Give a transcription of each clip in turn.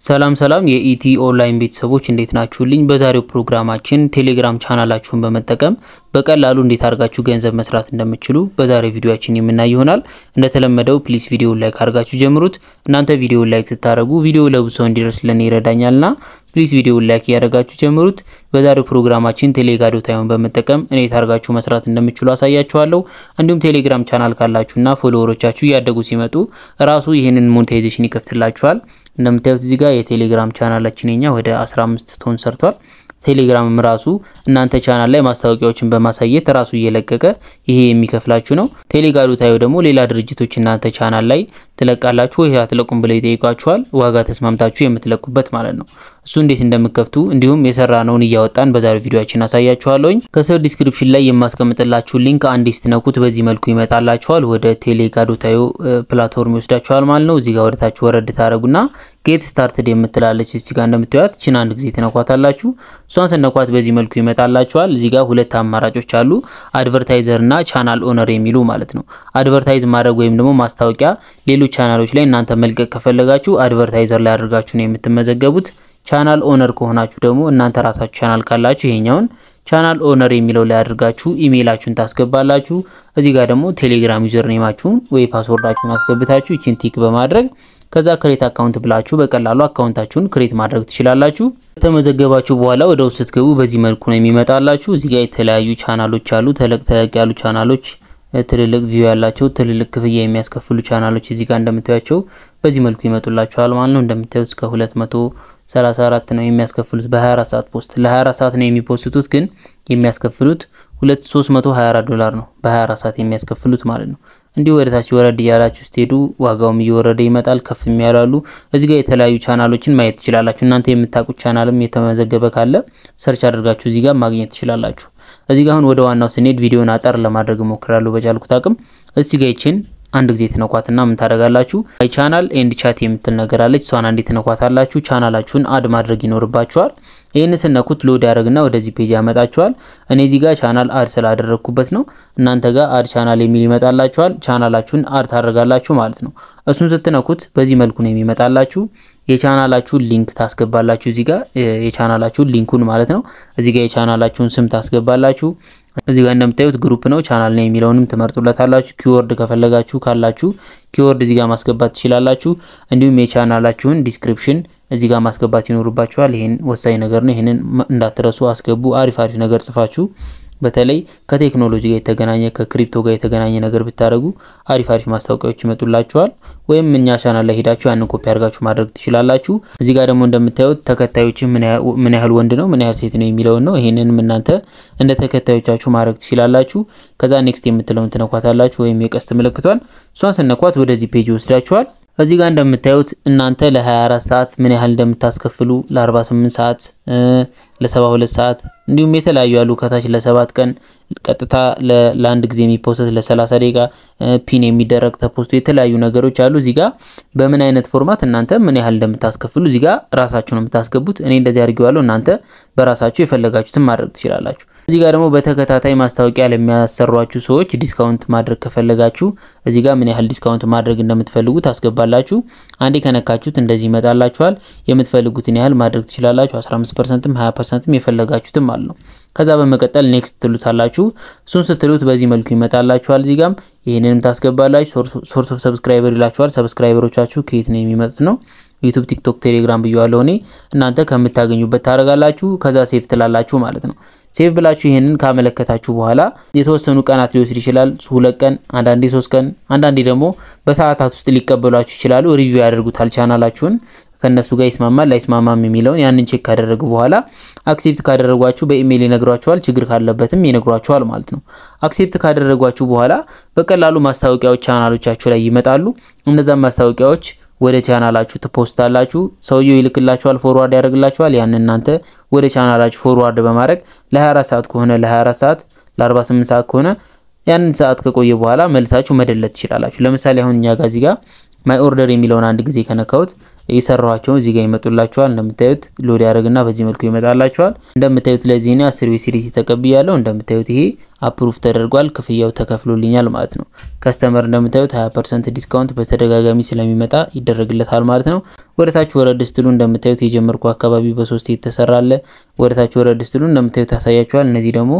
ሰላም ሰላም የኢቲ ኦንላይን ቤተሰቦች እንዴት ናችሁልኝ? በዛሬው ፕሮግራማችን ቴሌግራም ቻናላችሁን በመጠቀም በቀላሉ እንዴት አድርጋችሁ ገንዘብ መስራት እንደምትችሉ በዛሬው ቪዲዮአችን የምናይ ይሆናል። እንደተለመደው ፕሊዝ ቪዲዮውን ላይክ አድርጋችሁ ጀምሩት። እናንተ ቪዲዮውን ላይክ ስታደርጉ ቪዲዮ ለብዙ ሰው እንዲደርስ ለኔ ይረዳኛልና ፕሊዝ ቪዲዮውን ላይክ ያደርጋችሁ ጀምሩት። በዛሬው ፕሮግራማችን ቴሌግራም ዶታዩን በመጠቀም እንዴት አድርጋችሁ መስራት እንደምትችሉ አሳያችኋለሁ። እንዲሁም ቴሌግራም ቻናል ካላችሁና ፎሎወሮቻችሁ ያደጉ ሲመጡ ራሱ ይሄንን ሞኔታይዜሽን ይከፍትላችኋል። እንደምታዩት እዚህ ጋር የቴሌግራም ቻናላችን ወደ 15 ቶን ሰርቷል። ቴሌግራም ራሱ እናንተ ቻናል ላይ ማስታወቂያዎችን በማሳየት ራሱ እየለቀቀ ይሄ የሚከፍላችሁ ነው። ቴሌግራም ዶታዩ ደግሞ ሌላ ድርጅቶች እናንተ ቻናል ላይ ትለቃላችሁ ወይ አትለቁም ብለው ይጠይቋችኋል። ዋጋ ተስማምታችሁ የምትለቁበት ማለት ነው። እሱ እንዴት እንደምትከፍቱ እንዲሁም የሰራነውን እያወጣን በዛሬው ቪዲዮአችን አሳያችኋለሁ። ከስር ዲስክሪፕሽን ላይ የማስቀምጥላችሁ ሊንክ አንዴ ስትነኩት በዚህ መልኩ ይመጣላችኋል። ወደ ቴሌግራም ዶታዩ ፕላትፎርም ይወስዳችኋል ማለት ነው። እዚህ ጋር ወደታችሁ ወረድ ታረጉና ጌት ስታርትድ የምትላለች እዚህ ጋር እንደምትያዩት ቺን አንድ ጊዜ ተነኳታላችሁ። ሷን ስነኳት በዚህ መልኩ ይመጣላችኋል። እዚህ ጋር ሁለት አማራጮች አሉ፣ አድቨርታይዘር እና ቻናል ኦነር የሚሉ ማለት ነው። አድቨርታይዝ ማድረግ ወይም ደግሞ ማስታወቂያ ሌሎች ቻናሎች ላይ እናንተ መልቀቅ ከፈለጋችሁ አድቨርታይዘር ላይ አድርጋችሁ ነው የምትመዘገቡት። ቻናል ኦነር ከሆናችሁ ደግሞ እናንተ ራሳችሁ ቻናል ካላችሁ ይሄኛውን ቻናል ኦነር የሚለው ላይ አድርጋችሁ ኢሜይላችሁን ታስገባላችሁ። እዚህ ጋር ደግሞ ቴሌግራም ዩዘር ኔማችሁን ወይ ፓስወርዳችሁን አስገብታችሁ እቺን ቲክ በማድረግ ከዛ ክሬት አካውንት ብላችሁ በቀላሉ አካውንታችሁን ክሬት ማድረግ ትችላላችሁ። ተመዘገባችሁ በኋላ ወደ ውስጥ ስትገቡ በዚህ መልኩ ነው የሚመጣላችሁ። እዚህ ጋር የተለያዩ ቻናሎች አሉ፣ ተለቅ ያሉ ቻናሎች፣ ትልልቅ ቪው ያላቸው ትልልቅ ክፍያ የሚያስከፍሉ ቻናሎች እዚህ ጋር እንደምታዩቸው በዚህ መልኩ ይመጡላችኋል ማለት ነው። እንደምታዩት እስከ 234 ነው የሚያስከፍሉት በ24 ሰዓት ፖስት። ለ24 ሰዓት ነው የሚፖስቱት ግን የሚያስከፍሉት $324 ነው በ24 ሰዓት የሚያስከፍሉት ማለት ነው። እንዲሁ ወደታች ወረድ ያላችሁ ስትሄዱ ዋጋውም እየወረደ ይመጣል። ከፍ የሚያላሉ እዚህ ጋር የተለያዩ ቻናሎችን ማየት ትችላላችሁ። እናንተ የምታውቁት ቻናልም የተመዘገበ ካለ ሰርች አድርጋችሁ እዚህ ጋር ማግኘት ትችላላችሁ። እዚህ ጋር አሁን ወደ ዋናው ስንሄድ ቪዲዮን አጠር ለማድረግ ሞክራለሁ በቻልኩት አቅም። እዚህ ጋር ይችን አንድ ጊዜ ተነኳትና ምን ታደርጋላችሁ? አይ ቻናል ኤንድ ቻት የምትል ነገር አለች። ሷን አንዴ ተነኳታላችሁ። ቻናላችሁን አድ ማድረግ ይኖርባችኋል። ይሄን ስነኩት ሎድ ያደርግና ወደዚህ ፔጅ ያመጣችኋል። እኔ እዚህ ጋር ቻናል አድ ስላደረኩበት ነው። እናንተ ጋር አድ ቻናል የሚል ይመጣላችኋል። ቻናላችሁን አድ ታደርጋላችሁ ማለት ነው። እሱን ስትነኩት በዚህ መልኩ ነው የሚመጣላችሁ። የቻናላችሁን ሊንክ ታስገባላችሁ እዚህ ጋር የቻናላችሁን ሊንኩን ማለት ነው። እዚህ ጋር የቻናላችሁን ስም ታስገባላችሁ። እዚህ ጋር እንደምታዩት ግሩፕ ነው ቻናል ነው የሚለውንም ትመርጡለታላችሁ። ኪወርድ ከፈለጋችሁ ካላችሁ ኪወርድ እዚህ ጋር ማስገባት ትችላላችሁ። እንዲሁም የቻናላችሁን ዲስክሪፕሽን እዚህ ጋር ማስገባት ይኖርባችኋል። ይሄን ወሳኝ ነገር ነው። ይሄንን እንዳትረሱ አስገቡ። አሪፍ ነገር ጽፋችሁ በተለይ ከቴክኖሎጂ ጋር የተገናኘ ከክሪፕቶ ጋር የተገናኘ ነገር ብታረጉ አሪፍ ማስታወቂያዎች ይመጡላችኋል። ወይም እኛ ቻናል ላይ ሄዳችሁ ያንን ኮፒ አድርጋችሁ ማድረግ ትችላላችሁ። እዚህ ጋር ደግሞ እንደምታዩት ተከታዮች ምን ያህል ወንድ ነው ምን ያህል ሴት ነው የሚለው ነው። ይሄንንም እናንተ እንደ ተከታዮቻችሁ ማድረግ ትችላላችሁ። ከዛ ኔክስት የምትለውን ትነኳታላችሁ ወይም የቀስት ምልክቷን ሷን ስነኳት ወደዚህ ፔጅ ይወስዳችኋል። እዚህ ጋር እንደምታዩት እናንተ ለ24 ሰዓት ምን ያህል እንደምታስከፍሉ ለ48 ሰዓት ለ72 ሰዓት እንዲሁም የተለያዩ አሉ። ከታች ለ7 ቀን ቀጥታ ለአንድ ጊዜ የሚፖስት ለ30 ደቂቃ ፒን የሚደረግ ተፖስቶ የተለያዩ ነገሮች አሉ። እዚህ ጋር በምን አይነት ፎርማት እናንተ ምን ያህል እንደምታስከፍሉ እዚህ ጋር ራሳችሁ ነው የምታስገቡት። እኔ እንደዚህ አድርጌዋለሁ። እናንተ በራሳችሁ የፈለጋችሁትን ማድረግ ትችላላችሁ። እዚህ ጋር ደግሞ በተከታታይ ማስታወቂያ ለሚያሰሯችሁ ሰዎች ዲስካውንት ማድረግ ከፈለጋችሁ እዚህ ጋር ምን ያህል ዲስካውንት ማድረግ እንደምትፈልጉ ታስገባላችሁ። አንዴ ከነካችሁት እንደዚህ ይመጣላችኋል። የምትፈልጉትን ያህል ማድረግ ትችላላችሁ። 15%ም 20%ም የፈለጋችሁትን ማለት ነው። ከዛ በመቀጠል ኔክስት ትሉታላችሁ። እሱን ስትሉት በዚህ መልኩ ይመጣላችኋል። እዚህ ጋርም ይሄንንም ታስገባላችሁ። ሶርስ ኦፍ ሰብስክራይበር ይላችኋል። ሰብስክራይበሮቻችሁ ከየት ነው የሚመጡት ነው? ዩቲዩብ፣ ቲክቶክ፣ ቴሌግራም ብያለሁ እኔ። እናንተ ከምታገኙበት ታረጋላችሁ። ከዛ ሴቭ ትላላችሁ ማለት ነው። ሴቭ ብላችሁ ይሄንን ካመለከታችሁ በኋላ የተወሰኑ ቀናት ሊወስድ ይችላል። 2 ቀን፣ አንዳንዴ 3 ቀን፣ አንዳንዴ ደግሞ በሰዓታት ውስጥ ሊቀበሏችሁ ይችላሉ። ሪቪው ያደርጉታል ቻናላችሁን ከነሱ ጋር ይስማማል ላይስማማም የሚለውን ያንን ቼክ ካደረጉ በኋላ አክሴፕት ካደረጓችሁ በኢሜይል ይነግሯችኋል። ችግር ካለበትም ይነግሯችኋል ማለት ነው። አክሴፕት ካደረጓችሁ በኋላ በቀላሉ ማስታወቂያዎች ቻናሎቻችሁ ላይ ይመጣሉ። እነዛም ማስታወቂያዎች ወደ ቻናላችሁ ተፖስታላችሁ። ሰውየው ይልክላችኋል፣ ፎርዋርድ ያደርግላችኋል። ያን እናንተ ወደ ቻናላችሁ ፎርዋርድ በማድረግ ለ24 ሰዓት ከሆነ ለ24 ሰዓት ለ48 ሰዓት ከሆነ ያን ሰዓት ከቆየ በኋላ መልሳችሁ መደለት ትችላላችሁ። ለምሳሌ አሁን እኛ ጋር እዚህ ጋር ማይ ኦርደር የሚለውን አንድ ጊዜ ከነካውት የሰራኋቸው እዚህ ጋር ይመጡላችኋል እንደምታዩት ሎድ ያደርግና በዚህ መልኩ ይመጣላችኋል እንደምታዩት ለዚህ እኔ 10 ዩኤስዲቲ ተቀብያለሁ እንደምታዩት ይሄ አፕሩቭ ተደርጓል ክፍያው ተከፍሎልኛል ማለት ነው ከስተመር እንደምታዩት 20% ዲስካውንት በተደጋጋሚ ስለሚመጣ ይደረግለታል ማለት ነው ወደታች ወረድ ስትሉ እንደምታዩት የጀመርኩ አካባቢ በ3 የተሰራለ ወደታች ወረድ ስትሉ እንደምታዩት ታሳያችኋል እነዚህ ደግሞ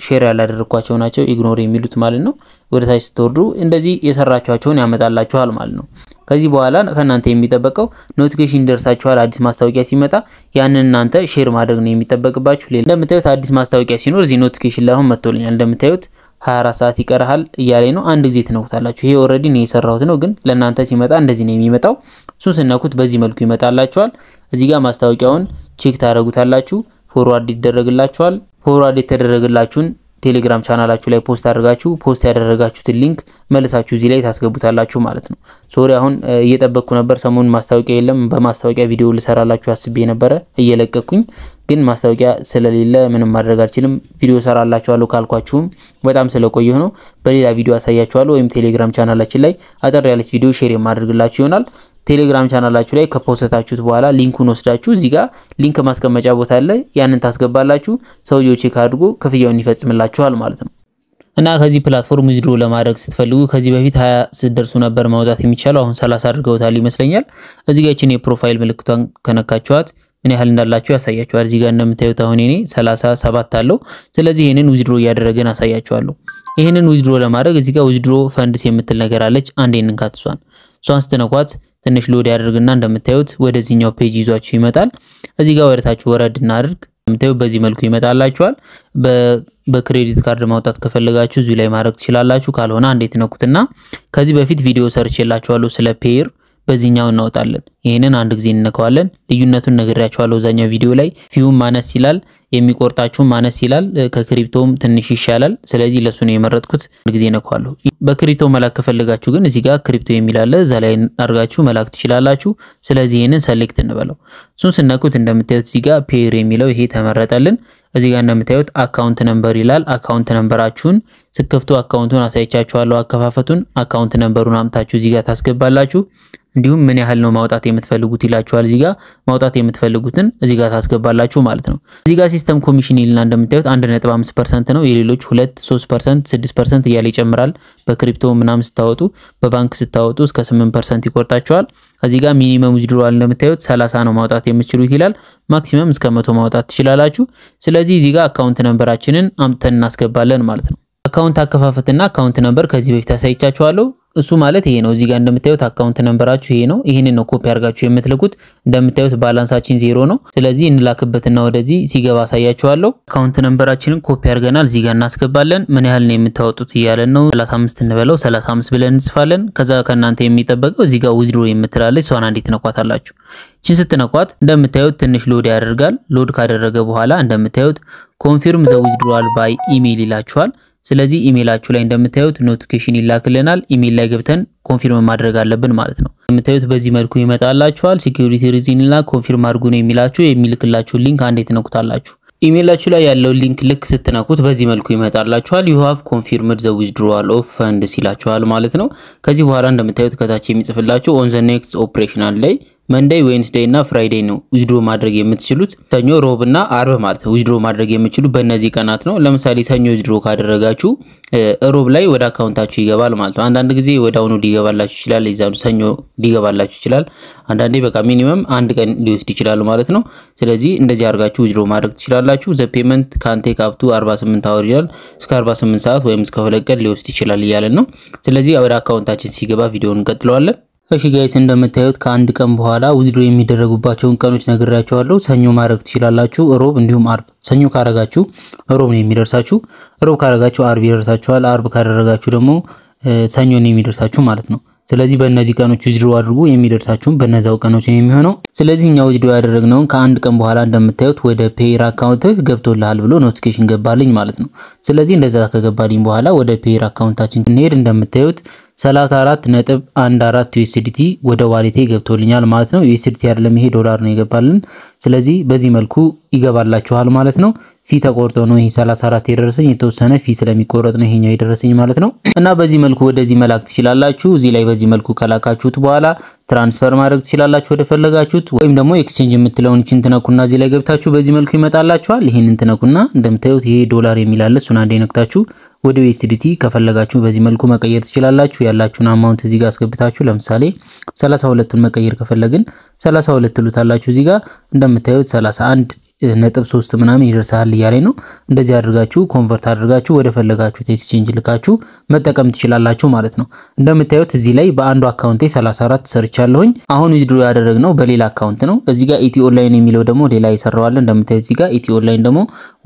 ሼር ያላደረኳቸው ናቸው ኢግኖር የሚሉት ማለት ነው ወደታች ስትወርዱ እንደዚህ የሰራቻቸውን ያመጣላችኋል ማለት ነው ከዚህ በኋላ ከናንተ የሚጠበቀው ኖቲፊኬሽን ደርሳችኋል አዲስ ማስታወቂያ ሲመጣ ያንን እናንተ ሼር ማድረግ ነው የሚጠበቅባችሁ እንደምታዩት አዲስ ማስታወቂያ ሲኖር እዚህ ኖቲፊኬሽን ላይ አሁን መጥቶልኛል እንደምታዩት 24 ሰዓት ይቀርሃል እያለኝ ነው አንድ ጊዜ ትነኩታላችሁ ይሄ ኦሬዲ ነው የሰራሁት ነው ግን ለናንተ ሲመጣ እንደዚህ ነው የሚመጣው እሱን ስነኩት በዚህ መልኩ ይመጣላችኋል እዚህ ጋር ማስታወቂያውን ቼክ ታደርጉታላችሁ ፎርዋርድ ይደረግላችኋል ፎርዋርድ የተደረገላችሁን ቴሌግራም ቻናላችሁ ላይ ፖስት አድርጋችሁ ፖስት ያደረጋችሁትን ሊንክ መልሳችሁ እዚህ ላይ ታስገቡታላችሁ ማለት ነው ሶሪ አሁን እየጠበቅኩ ነበር ሰሞኑን ማስታወቂያ የለም በማስታወቂያ ቪዲዮ ልሰራላችሁ አስቤ ነበር እየለቀኩኝ ግን ማስታወቂያ ስለሌለ ምንም ማድረግ አልችልም ቪዲዮ ሰራላችኋለሁ ካልኳችሁም በጣም ስለቆየሁ ነው በሌላ ቪዲዮ አሳያችኋለሁ ወይም ቴሌግራም ቻናላችን ላይ አጠር ያለች ቪዲዮ ሼር የማድርግላችሁ ይሆናል ቴሌግራም ቻናላችሁ ላይ ከፖስታችሁት በኋላ ሊንኩን ወስዳችሁ እዚህ ጋር ሊንክ ማስቀመጫ ቦታ ላይ ያንን ታስገባላችሁ ሰውየው ቼክ አድርጎ ክፍያውን ይፈጽምላችኋል ማለት ነው እና ከዚህ ፕላትፎርም ዊዝድሮ ለማድረግ ስትፈልጉ ከዚህ በፊት 20 ሲደርሱ ነበር ማውጣት የሚቻለው አሁን 30 አድርገውታል ይመስለኛል እዚህ ጋር እቺን የፕሮፋይል ምልክቷን ከነካችኋት ምን ያህል እንዳላችሁ ያሳያችኋል እዚህ ጋር እንደምታዩት አሁን እኔ 37 አለው ስለዚህ ይሄንን ዊዝድሮ ያደረገን አሳያችኋለሁ ይሄንን ዊዝድሮ ለማድረግ እዚህ ጋር ዊዝድሮ ፈንድስ የምትል ነገር አለች አንዴ እንንካት እሷን ስትነኳት ትንሽ ሎድ ያደርግና እንደምታዩት ወደዚህኛው ፔጅ ይዟችሁ ይመጣል እዚህ ጋር ወደታችሁ ወረድ እናድርግ እንደምታዩት በዚህ መልኩ ይመጣላችኋል በክሬዲት ካርድ ማውጣት ከፈለጋችሁ እዚህ ላይ ማድረግ ትችላላችሁ ካልሆነ አንዴ ትነኩትና ከዚህ በፊት ቪዲዮ ሰርችላችኋለሁ ስለ ፔር በዚህኛው እናውጣለን ይሄንን አንድ ጊዜ እንነካዋለን ልዩነቱን ነግሬያችኋለሁ ዛኛው ቪዲዮ ላይ ፊውም ማነስ ይላል የሚቆርጣችሁ ማነስ ይላል ከክሪፕቶም ትንሽ ይሻላል ስለዚህ ለሱ ነው የመረጥኩት አንድ ጊዜ ነካዋለሁ በክሪፕቶ መላክ ከፈለጋችሁ ግን እዚህ ጋር ክሪፕቶ የሚላለ እዛ ላይ አድርጋችሁ መላክ ትችላላችሁ ስለዚህ ይሄንን ሰሌክት እንበለው እሱን ስነኩት እንደምታዩት እዚህ ጋር ፔር የሚለው ይሄ ተመረጠልን እዚህ ጋር እንደምታዩት አካውንት ነምበር ይላል አካውንት ነምበራችሁን ስከፍቱ አካውንቱን አሳይቻችኋለሁ አከፋፈቱን አካውንት ነምበሩን አምጣችሁ እዚህ ጋር ታስገባላችሁ እንዲሁም ምን ያህል ነው ማውጣት የምትፈልጉት ይላችኋል እዚህ ጋር ማውጣት የምትፈልጉትን እዚህ ጋር ታስገባላችሁ ማለት ነው እዚህ ጋር ሲስተም ኮሚሽን ይልና እንደምታዩት 1.5% ነው የሌሎች 2 3% 6% እያለ ይጨምራል በክሪፕቶ ምናምን ስታወጡ በባንክ ስታወጡ እስከ 8% ይቆርጣችኋል እዚህ ጋር ሚኒመም ዊዝድሮዋል እንደምታዩት 30 ነው ማውጣት የምትችሉት ይላል ማክሲመም እስከ 100 ማውጣት ትችላላችሁ ስለዚህ እዚህ ጋር አካውንት ነምበራችንን አምጥተን እናስገባለን ማለት ነው አካውንት አከፋፈትና አካውንት ነምበር ከዚህ በፊት አሳይቻችኋለሁ እሱ ማለት ይሄ ነው እዚህ ጋር እንደምታዩት አካውንት ነምበራችሁ ይሄ ነው ይሄንን ነው ኮፒ አድርጋችሁ የምትልኩት እንደምታዩት ባላንሳችን 0 ነው ስለዚህ እንላክበትና ወደዚህ ሲገባ አሳያችኋለሁ አካውንት ነምበራችንን ኮፒ አድርገናል እዚህ ጋር እናስገባለን ምን ያህል ነው የምታወጡት ይያለን ነው 35 እንበለው 35 ብለን እንጽፋለን ከዛ ከናንተ የሚጠበቀው እዚህ ጋር ዊዝድሮ የምትላለች ሷን አንዴት ነኳታላችሁ እቺን ስትነኳት እንደምታዩት ትንሽ ሎድ ያደርጋል ሎድ ካደረገ በኋላ እንደምታዩት ኮንፊርም ዘ ዊዝድሮዋል ባይ ኢሜል ይላችኋል ስለዚህ ኢሜላችሁ ላይ እንደምታዩት ኖቲፊኬሽን ይላክልናል ኢሜል ላይ ገብተን ኮንፊርም ማድረግ አለብን ማለት ነው እንደምታዩት በዚህ መልኩ ይመጣላችኋል ሴኩሪቲ ሪዝንና ኮንፊርም አድርጉ ነው የሚላችሁ የሚልክላችሁ ሊንክ አንዴ ትነኩታላችሁ ኢሜላችሁ ላይ ያለው ሊንክ ልክ ስትነኩት በዚህ መልኩ ይመጣላችኋል you have confirmed the withdrawal of funds ይላችኋል ማለት ነው ከዚህ በኋላ እንደምታዩት ከታች የሚጽፍላችሁ on the next operational ላይ መንዴይ ዌድነስዴይ እና ፍራይዴይ ነው ዊዝድሮ ማድረግ የምትችሉት ሰኞ ሮብና አርብ ማለት ነው ዊዝድሮ ማድረግ የምትችሉ በእነዚህ ቀናት ነው ለምሳሌ ሰኞ ዊዝድሮ ካደረጋችሁ ሮብ ላይ ወደ አካውንታችሁ ይገባል ማለት ነው አንዳንድ ጊዜ ወዳውኑ ሊገባላችሁ ይችላል ይዛሉ ሰኞ ሊገባላችሁ ይችላል አንዳንዴ በቃ ሚኒመም አንድ ቀን ሊወስድ ይችላል ማለት ነው ስለዚህ እንደዚህ አድርጋችሁ ዊዝድሮ ማድረግ ትችላላችሁ ዘ ፔመንት ካን ቴክ አፕ ቱ 48 አወር ይላል እስከ 48 ሰዓት ወይም እስከ 2 ቀን ሊወስድ ይችላል ይያለን ነው ስለዚህ ወደ አካውንታችን ሲገባ ቪዲዮውን እንቀጥለዋለን እሺ ጋይስ እንደምታዩት ከአንድ ቀን በኋላ ዊዝድሮ የሚደረጉባቸውን ቀኖች ነግሬያችኋለሁ ሰኞ ማድረግ ትችላላችሁ ሮብ እንዲሁም አርብ ሰኞ ካረጋችሁ ሮብ ነው የሚደርሳችሁ ሮብ ካረጋችሁ አርብ ይደርሳችኋል አርብ ካደረጋችሁ ደግሞ ሰኞ ነው የሚደርሳችሁ ማለት ነው ስለዚህ በእነዚህ ቀኖች ዊዝድሮ አድርጉ የሚደርሳችሁ በእነዛው ቀኖች ነው የሚሆነው ስለዚህ እኛው ዊዝድሮ ያደረግነው ከአንድ ቀን በኋላ እንደምታዩት ወደ ፔር አካውንት ገብቶልሃል ብሎ ኖቲፊኬሽን ገባልኝ ማለት ነው ስለዚህ እንደዛ ከገባልኝ በኋላ ወደ ፔር አካውንታችን እንሄድ እንደምታዩት 34.14 USDT ወደ ዋሌቴ ገብቶልኛል ማለት ነው። USDT አይደለም ይሄ ዶላር ነው የገባልን። ስለዚህ በዚህ መልኩ ይገባላችኋል ማለት ነው። ፊ ተቆርጦ ነው ይሄ 34 የደረሰኝ የተወሰነ ፊ ስለሚቆረጥ ነው ይሄኛው የደረሰኝ ማለት ነው። እና በዚህ መልኩ ወደዚህ መላክ ትችላላችሁ። እዚህ ላይ በዚህ መልኩ ከላካችሁት በኋላ ትራንስፈር ማድረግ ትችላላችሁ ወደ ፈለጋችሁት ወይም ደግሞ ኤክስቼንጅ የምትለውን እቺን ትነኩና እዚህ ላይ ገብታችሁ በዚህ መልኩ ይመጣላችኋል። ይሄንን ትነኩና እንደምታዩት ይሄ ዶላር የሚላል እሱን አንዴ ነክታችሁ ወደ USDT ከፈለጋችሁ በዚህ መልኩ መቀየር ትችላላችሁ። ያላችሁን አማውንት እዚህ ጋር አስገብታችሁ ለምሳሌ 32ን መቀየር ከፈለግን 32 ትሉታላችሁ። እዚህ ጋር እንደምታዩት 31.3 ምናምን ይደርሳል እያለኝ ነው። እንደዚህ አድርጋችሁ ኮንቨርት አድርጋችሁ ወደ ፈለጋችሁት ኤክስቼንጅ ልካችሁ መጠቀም ትችላላችሁ ማለት ነው። እንደምታዩት እዚህ ላይ በአንዱ አካውንቴ 34 ሰርቻለሁኝ። አሁን ዊዝድሮ ያደረግነው በሌላ አካውንት ነው። እዚህ ጋር ኢቲ ኦንላይን የሚለው ደግሞ ሌላ ይሰራዋል። እንደምታዩት እዚህ ጋር ኢቲ ኦንላይን ደግሞ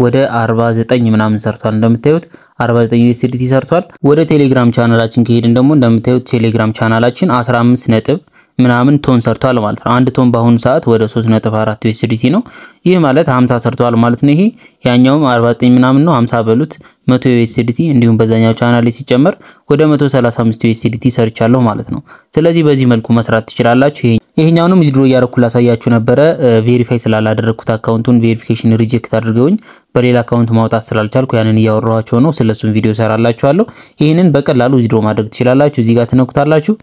ወደ 49 ምናምን ሰርቷል። እንደምታዩት 49 USDT ሰርቷል። ወደ ቴሌግራም ቻናላችን ከሄድን ደግሞ እንደምታዩት ቴሌግራም ቻናላችን 15 ነጥብ ምናምን ቶን ሰርቷል ማለት ነው። አንድ ቶን በአሁኑ ሰዓት ወደ 3.4 USDT ነው። ይህ ማለት 50 ሰርቷል ማለት ነው። ይሄ ያኛውም 49 ምናምን ነው 50 በሉት 100 USDT እንዲሁም በዛኛው ቻናል ላይ ሲጨመር ወደ 135 USDT ሰርቻለሁ ማለት ነው። ስለዚህ በዚህ መልኩ መስራት ትችላላችሁ። ይሄኛውንም ዊዝድሮ ያረኩ ላሳያችሁ ነበር። ቬሪፋይ ስላላደረኩት አካውንቱን ቬሪፊኬሽን ሪጀክት አድርገውኝ በሌላ አካውንት ማውጣት ስላልቻልኩ ያንን ያወራኋቸው ነው። ስለሱም ቪዲዮ ሰራላችኋለሁ። ይሄንን በቀላሉ ዊዝድሮ ማድረግ ትችላላችሁ። እዚህ ጋር ትነኩታላችሁ።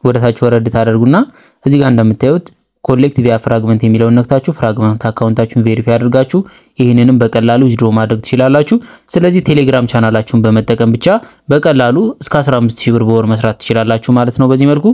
ወደታች ወረድ ታደርጉና እዚህ ጋር እንደምታዩት ኮሌክት ቪያ ፍራግመንት የሚለውን ነክታችሁ ፍራግመንት አካውንታችሁን ቬሪፋይ አድርጋችሁ ይሄንንም በቀላሉ ዊዝድሮ ማድረግ ትችላላችሁ። ስለዚህ ቴሌግራም ቻናላችሁን በመጠቀም ብቻ በቀላሉ እስከ 15000 ብር በወር መስራት ትችላላችሁ ማለት ነው በዚህ መልኩ